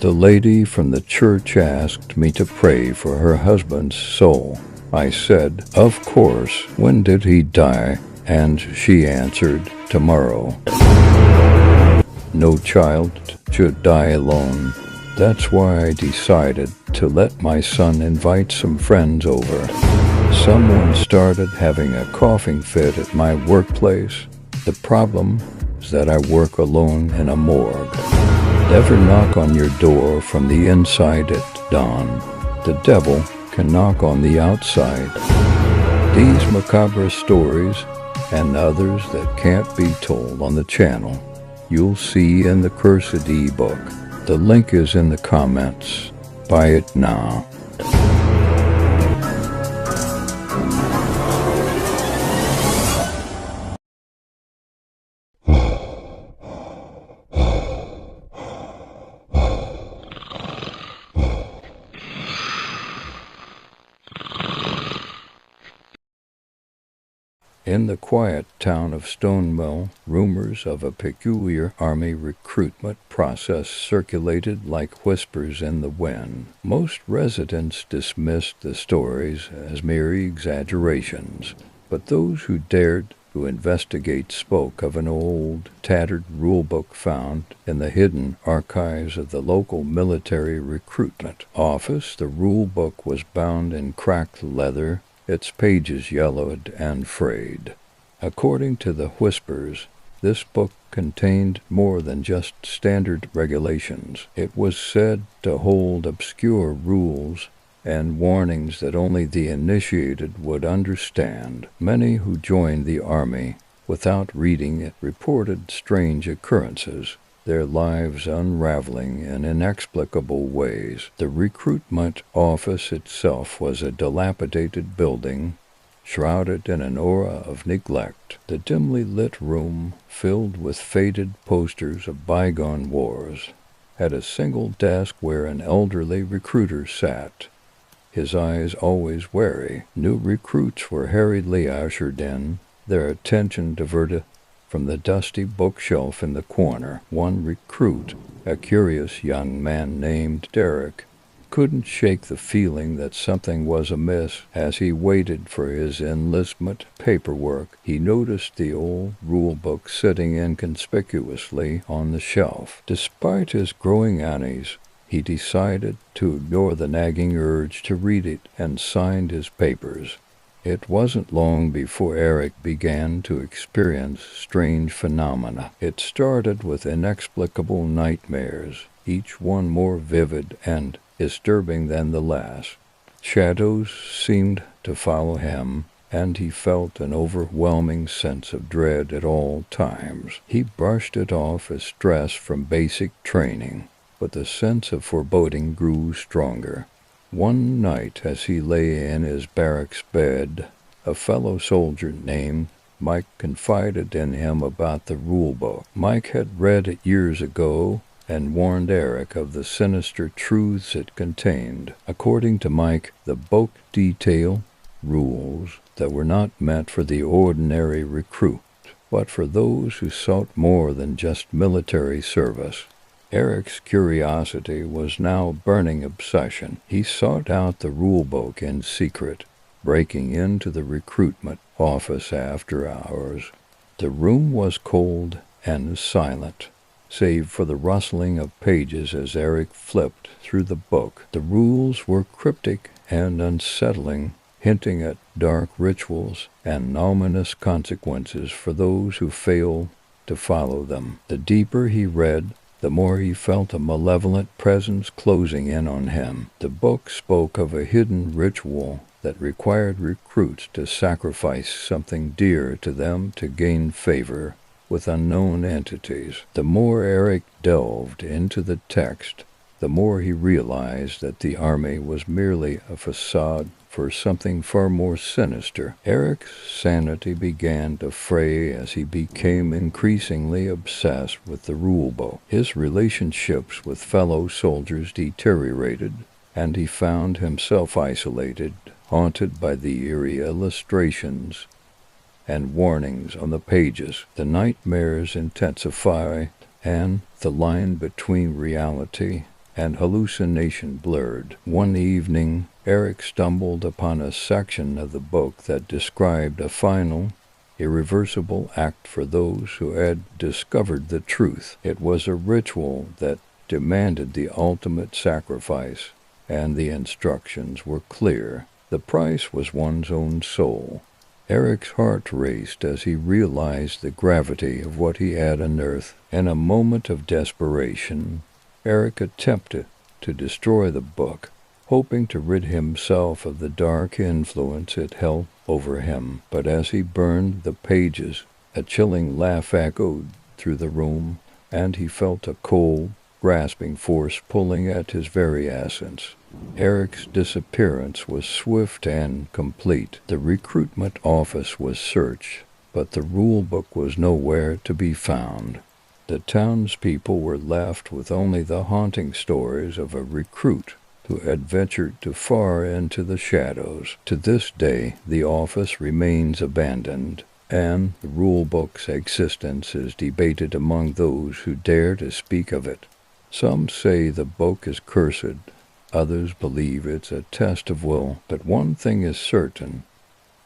The lady from the church asked me to pray for her husband's soul. I said, "Of course. When did he die?" And she answered, "Tomorrow." No child should die alone. That's why I decided to let my son invite some friends over. Someone started having a coughing fit at my workplace. The problem is that I work alone in a morgue. Never knock on your door from the inside at dawn. The devil can knock on the outside. These macabre stories and others that can't be told on the channel, you'll see in the Cursed ebook. The link is in the comments. Buy it now. In the quiet town of Stonemill, rumors of a peculiar army recruitment process circulated like whispers in the wind. Most residents dismissed the stories as mere exaggerations, but those who dared to investigate spoke of an old, tattered rulebook found in the hidden archives of the local military recruitment office. The rulebook was bound in cracked leather, its pages yellowed and frayed. According to the whispers, this book contained more than just standard regulations. It was said to hold obscure rules and warnings that only the initiated would understand. Many who joined the army without reading it reported strange occurrences, their lives unraveling in inexplicable ways. The recruitment office itself was a dilapidated building, shrouded in an aura of neglect. The dimly lit room, filled with faded posters of bygone wars, had a single desk where an elderly recruiter sat, his eyes always wary. New recruits were hurriedly ushered in, their attention diverted from the dusty bookshelf in the corner. One recruit, a curious young man named Derek, couldn't shake the feeling that something was amiss. As he waited for his enlistment paperwork, he noticed the old rulebook sitting inconspicuously on the shelf. Despite his growing unease, he decided to ignore the nagging urge to read it and signed his papers. It wasn't long before Eric began to experience strange phenomena. It started with inexplicable nightmares, each one more vivid and disturbing than the last. Shadows seemed to follow him, and he felt an overwhelming sense of dread at all times. He brushed it off as stress from basic training, but the sense of foreboding grew stronger. One night, as he lay in his barracks bed, a fellow soldier named Mike confided in him about the rulebook. Mike had read it years ago and warned Eric of the sinister truths it contained. According to Mike, the book detailed rules that were not meant for the ordinary recruit, but for those who sought more than just military service. Eric's curiosity was now a burning obsession. He sought out the rulebook in secret, breaking into the recruitment office after hours. The room was cold and silent, save for the rustling of pages as Eric flipped through the book. The rules were cryptic and unsettling, hinting at dark rituals and ominous consequences for those who failed to follow them. The deeper he read, the more he felt a malevolent presence closing in on him. The book spoke of a hidden ritual that required recruits to sacrifice something dear to them to gain favor with unknown entities. The more Eric delved into the text, the more he realized that the army was merely a facade for something far more sinister. Eric's sanity began to fray as he became increasingly obsessed with the rulebook. His relationships with fellow soldiers deteriorated, and he found himself isolated, haunted by the eerie illustrations and warnings on the pages. The nightmares intensified, and the line between reality and hallucination blurred. One evening, Eric stumbled upon a section of the book that described a final, irreversible act for those who had discovered the truth. It was a ritual that demanded the ultimate sacrifice, and the instructions were clear. The price was one's own soul. Eric's heart raced as he realized the gravity of what he had unearthed. In a moment of desperation, Eric attempted to destroy the book, hoping to rid himself of the dark influence it held over him. But as he burned the pages, a chilling laugh echoed through the room, and he felt a cold, grasping force pulling at his very essence. Eric's disappearance was swift and complete. The recruitment office was searched, but the rule book was nowhere to be found. The townspeople were left with only the haunting stories of a recruit who had ventured too far into the shadows. To this day, the office remains abandoned, and the rule book's existence is debated among those who dare to speak of it. Some say the book is cursed, others believe it's a test of will, but one thing is certain: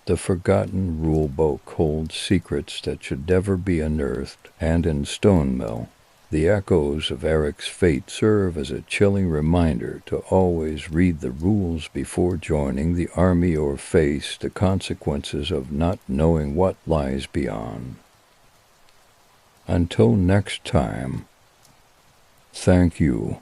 the forgotten rule book holds secrets that should never be unearthed, and in Stonemill, the echoes of Eric's fate serve as a chilling reminder to always read the rules before joining the army or face the consequences of not knowing what lies beyond. Until next time, thank you